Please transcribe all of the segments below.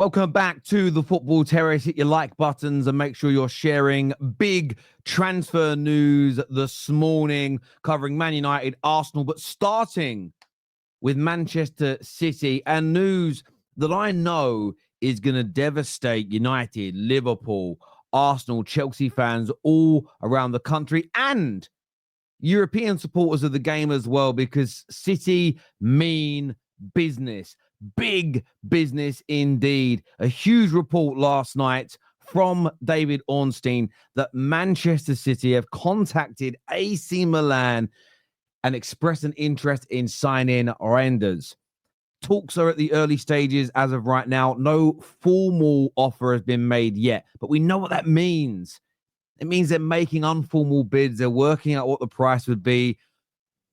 Welcome back to the Football Terrace. Hit your like buttons and make sure you're sharing big transfer news this morning covering Man United, Arsenal, but starting with Manchester City and news that I know is going to devastate United, Liverpool, Arsenal, Chelsea fans all around the country and European supporters of the game as well, because City mean business. Big business indeed. A huge report last night from David Ornstein that Manchester City have contacted AC Milan and expressed an interest in signing Reijnders. Talks are at the early stages as of right now. No formal offer has been made yet, but we know what that means. It means they're making informal bids. They're working out what the price would be.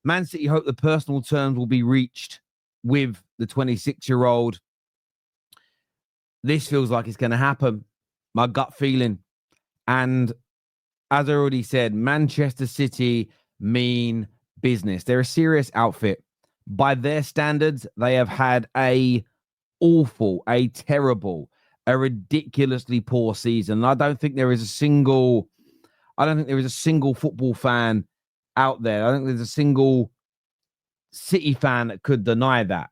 Man City hope the personal terms will be reached with the 26-year-old. This feels like it's going to happen. My gut feeling. And as I already said, Manchester City mean business. They're a serious outfit. By their standards, they have had a awful, a terrible, a ridiculously poor season. I don't think there is a single football fan out there. I don't think there's a single City fan that could deny that.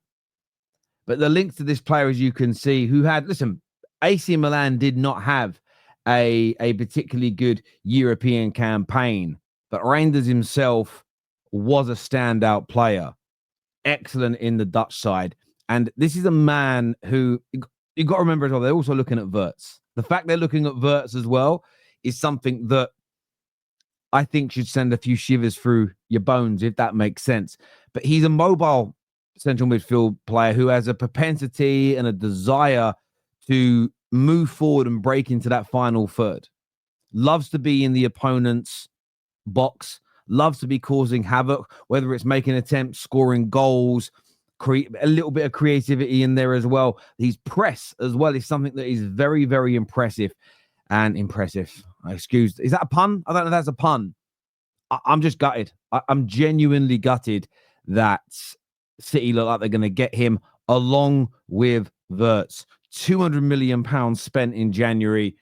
But the links to this player, as you can see, AC Milan did not have a particularly good European campaign, but Reijnders himself was a standout player. Excellent in the Dutch side. And this is a man who, you've got to remember as well, they're also looking at Wirtz. The fact they're looking at Wirtz as well is something that I think should send a few shivers through your bones, if that makes sense. But he's a mobile central midfield player who has a propensity and a desire to move forward and break into that final third. Loves to be in the opponent's box, loves to be causing havoc, whether it's making attempts, scoring goals, create a little bit of creativity in there as well. His press as well is something that is very, very impressive. Is that a pun? I don't know if that's a pun. I'm just gutted. I'm genuinely gutted that City look like they're going to get him along with Wirtz. £200 million spent in January.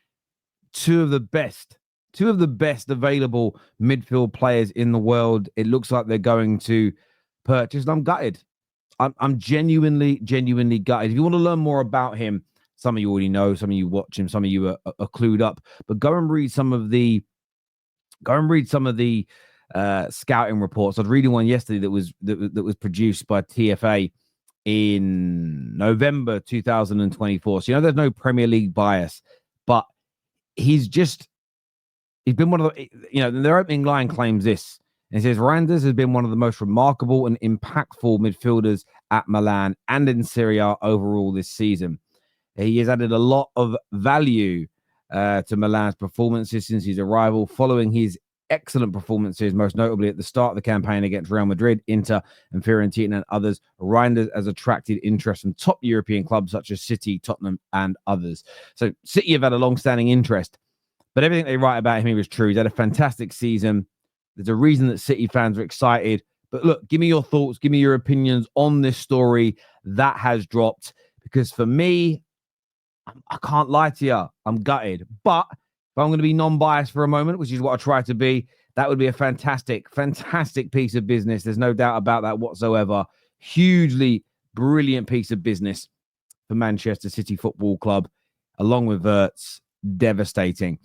Two of the best available midfield players in the world. It looks like they're going to purchase. And I'm gutted. I'm genuinely gutted. If you want to learn more about him, some of you already know, some of you watch him, some of you are clued up. But go and read some of the scouting reports. I was reading one yesterday that was produced by TFA in November 2024. So there's no Premier League bias, but he's been one of the, their opening line claims this. And it says, Reijnders has been one of the most remarkable and impactful midfielders at Milan and in Serie A overall this season. He has added a lot of value to Milan's performances since his arrival, following his excellent performances, most notably at the start of the campaign against Real Madrid, Inter, and Fiorentina and others. Reijnders has attracted interest from top European clubs such as City, Tottenham, and others. So City have had a long-standing interest, but everything they write about him was true. He's had a fantastic season. There's a reason that City fans are excited. But look, give me your thoughts, give me your opinions on this story that has dropped, because for me, I can't lie to you, I'm gutted. But if I'm going to be non-biased for a moment, which is what I try to be, that would be a fantastic piece of business. There's no doubt about that whatsoever. Hugely brilliant piece of business for Manchester City Football Club, along with Wirtz. Devastating.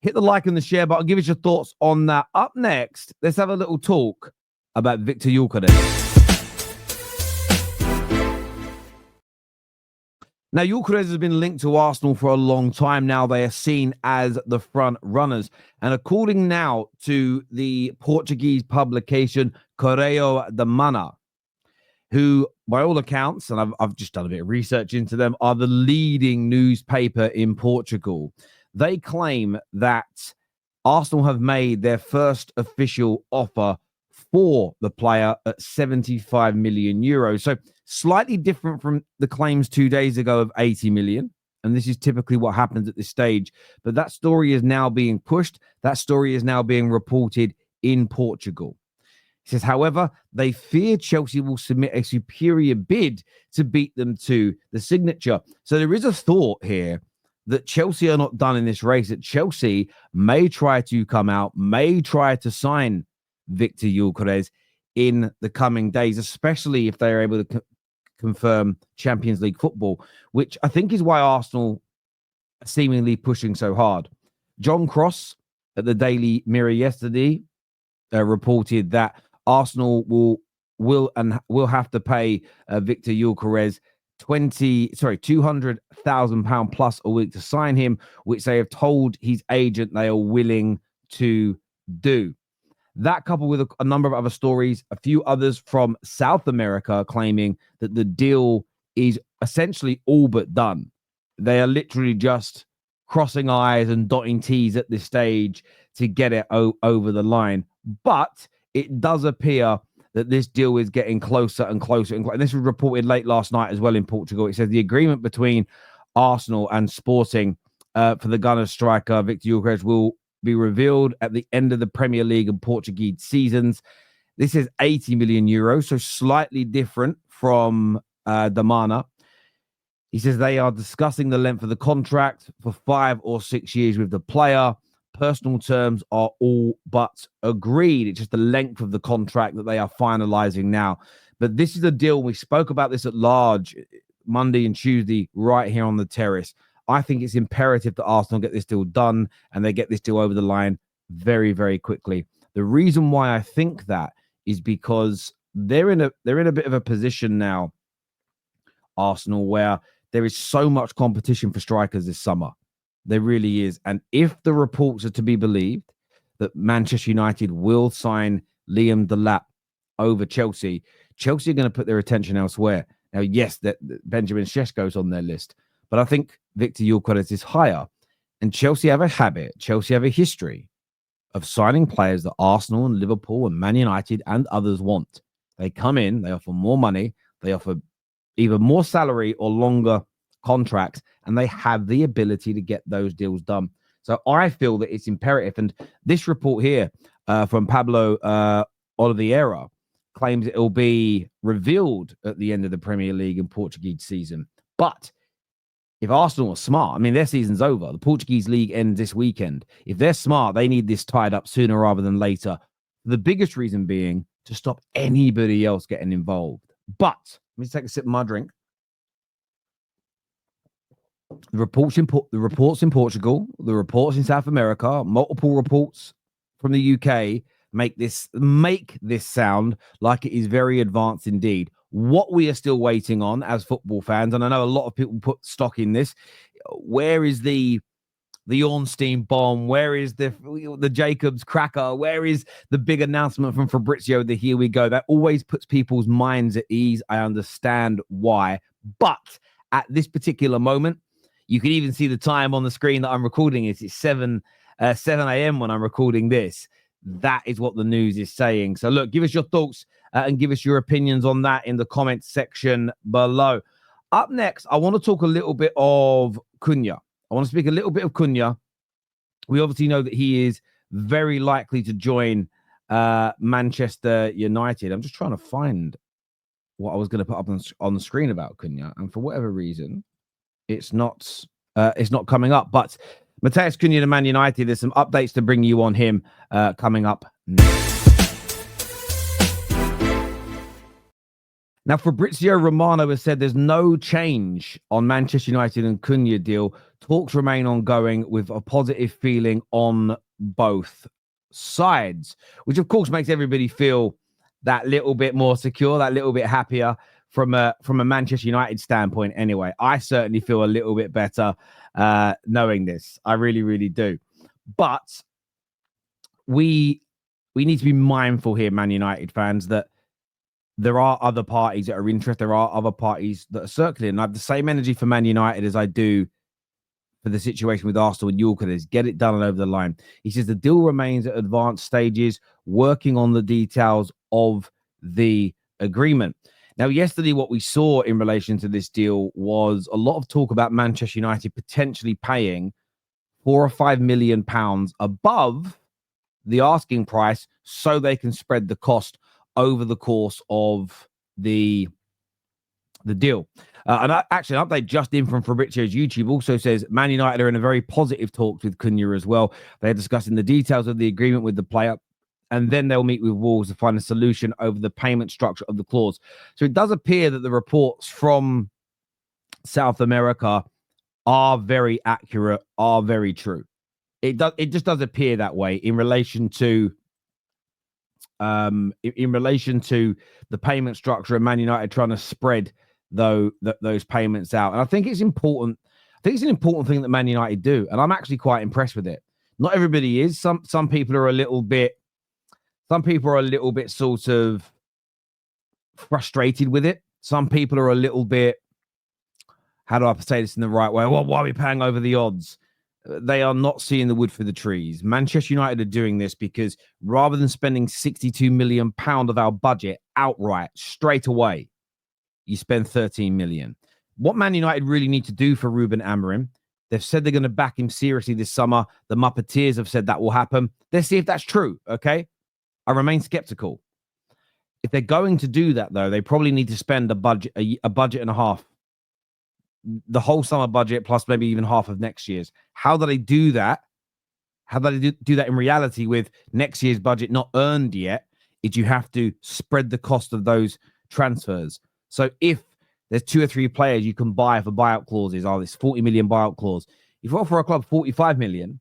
Hit the like and the share button. Give us your thoughts on that. Up next, let's have a little talk about Viktor Gyökeres. Now, Gyokeres has been linked to Arsenal for a long time now. They are seen as the front runners. And according now to the Portuguese publication Correio da Manha, who, by all accounts, and I've just done a bit of research into them, are the leading newspaper in Portugal. They claim that Arsenal have made their first official offer for the player at 75 million euros. So slightly different from the claims 2 days ago of 80 million. And this is typically what happens at this stage. But that story is now being pushed. That story is now being reported in Portugal. He says, however, they fear Chelsea will submit a superior bid to beat them to the signature. So there is a thought here that Chelsea are not done in this race, that Chelsea may try to come out, may try to sign Viktor Gyökeres in the coming days, especially if they are able to confirm Champions League football, which I think is why Arsenal are seemingly pushing so hard. John Cross at the Daily Mirror yesterday reported that Arsenal will have to pay Viktor Gyökeres £200,000 plus a week to sign him, which they have told his agent they are willing to do. That, coupled with a number of other stories, a few others from South America claiming that the deal is essentially all but done. They are literally just crossing I's and dotting T's at this stage to get it over the line. But it does appear that this deal is getting closer and closer. And this was reported late last night as well in Portugal. It says the agreement between Arsenal and Sporting for the Gunners striker Viktor Gyökeres will be revealed at the end of the Premier League and Portuguese seasons. This is 80 million euros, so slightly different from Da Manha. He says they are discussing the length of the contract for 5 or 6 years with the player. Personal terms are all but agreed. It's just the length of the contract that they are finalizing now. But this is a deal. We spoke about this at large Monday and Tuesday right here on the terrace. I think it's imperative that Arsenal get this deal done and they get this deal over the line very, very quickly. The reason why I think that is because they're in a bit of a position now, Arsenal, where there is so much competition for strikers this summer. There really is. And if the reports are to be believed that Manchester United will sign Liam Delap over Chelsea, Chelsea are going to put their attention elsewhere. Now, yes, that Benjamin Šeško's on their list, but I think Viktor Gyökeres is higher. And Chelsea have a habit, Chelsea have a history of signing players that Arsenal and Liverpool and Man United and others want. They come in, they offer more money, they offer either more salary or longer contracts, and they have the ability to get those deals done. So I feel that it's imperative. And this report here from Pablo Oliveira claims it will be revealed at the end of the Premier League and Portuguese season. But if Arsenal are smart, I mean, their season's over. The Portuguese league ends this weekend. If they're smart, they need this tied up sooner rather than later. The biggest reason being to stop anybody else getting involved. But let me take a sip of my drink. The reports in Portugal, the reports in South America, multiple reports from the UK make this sound like it is very advanced indeed. What we are still waiting on as football fans, and I know a lot of people put stock in this, where is the Ornstein bomb? Where is the Jacobs cracker? Where is the big announcement from Fabrizio, the here we go? That always puts people's minds at ease. I understand why. But at this particular moment, you can even see the time on the screen that I'm recording it. It's 7 a.m. when I'm recording this. That is what the news is saying. So look, give us your thoughts and give us your opinions on that in the comments section below. Up next, I want to talk a little bit of Cunha. I want to speak a little bit of Cunha. We obviously know that he is very likely to join Manchester United. I'm just trying to find what I was going to put up on the screen about Cunha, and for whatever reason, it's not coming up. But Matheus Cunha to Man United, there's some updates to bring you on him coming up next. Now, Fabrizio Romano has said there's no change on Manchester United and Cunha deal. Talks remain ongoing with a positive feeling on both sides, which of course makes everybody feel that little bit more secure, that little bit happier from a Manchester United standpoint. Anyway, I certainly feel a little bit better knowing this. I really, really do. But we need to be mindful here, Man United fans, that there are other parties that are interested. There are other parties that are circling. And I have the same energy for Man United as I do for the situation with Arsenal and Gyokeres. Get it done and over the line. He says the deal remains at advanced stages, working on the details of the agreement. Now, yesterday, what we saw in relation to this deal was a lot of talk about Manchester United potentially paying £4 or £5 million above the asking price so they can spread the cost over the course of the deal. Actually, an update just in from Fabrizio's YouTube also says Man United are in a very positive talks with Cunha as well. They're discussing the details of the agreement with the player, and then they'll meet with Wolves to find a solution over the payment structure of the clause. So it does appear that the reports from South America are very accurate, are very true. It just does appear that way in relation to the payment structure and Man United trying to spread those payments out. And I think it's important. I think it's an important thing that Man United do, and I'm actually quite impressed with it. Not everybody is. Some people are a little bit. Some people are a little bit sort of frustrated with it. Some people are a little bit. How do I say this in the right way? Well, why are we paying over the odds? They are not seeing the wood for the trees. Manchester United are doing this because rather than spending £62 million of our budget outright straight away, you spend 13 million. What Man United really need to do for Ruben Amorim, they've said they're going to back him seriously this summer. The Muppeteers have said that will happen. Let's see if that's true, okay? I remain skeptical. If they're going to do that, though, they probably need to spend a budget and a half. The whole summer budget plus maybe even half of next year's. How do they do that? How do they do that in reality with next year's budget not earned yet? Is you have to spread the cost of those transfers. So if there's 2 or 3 players you can buy for buyout clauses, this 40 million buyout clause. If you offer a club 45 million,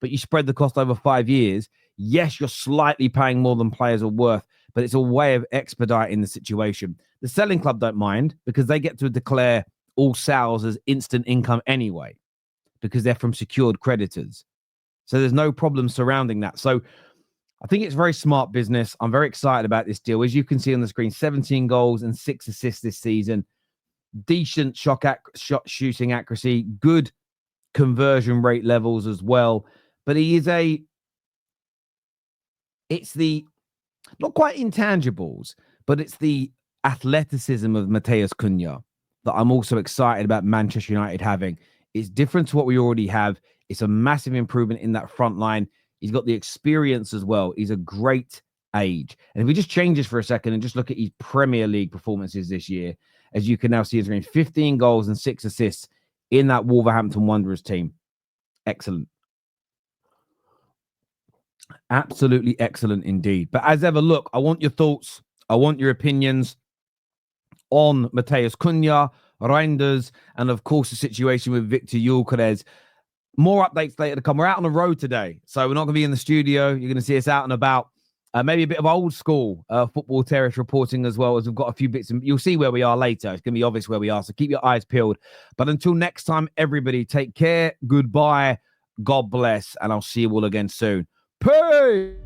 but you spread the cost over 5 years, yes, you're slightly paying more than players are worth, but it's a way of expediting the situation. The selling club don't mind because they get to declare all sales as instant income anyway, because they're from secured creditors. So there's no problem surrounding that. So I think it's very smart business. I'm very excited about this deal. As you can see on the screen, 17 goals and 6 assists this season. Decent shot shooting accuracy, good conversion rate levels as well. But it's the, not quite intangibles, but it's the athleticism of Matheus Cunha that I'm also excited about Manchester United having. It's different to what we already have. It's a massive improvement in that front line. He's got the experience as well. He's a great age. And if we just change this for a second and just look at his Premier League performances this year, as you can now see, he's 15 goals and 6 assists in that Wolverhampton Wanderers team. Excellent. Absolutely excellent indeed. But as ever, look, I want your thoughts. I want your opinions on Matheus Cunha, Reijnders, and of course the situation with Viktor Gyökeres. More updates later to come. We're out on the road today, so we're not going to be in the studio. You're going to see us out and about. Maybe a bit of old school football terrace reporting as well, as we've got a few bits. You'll see where we are later. It's going to be obvious where we are, so keep your eyes peeled. But until next time, everybody, take care. Goodbye. God bless, and I'll see you all again soon. Peace!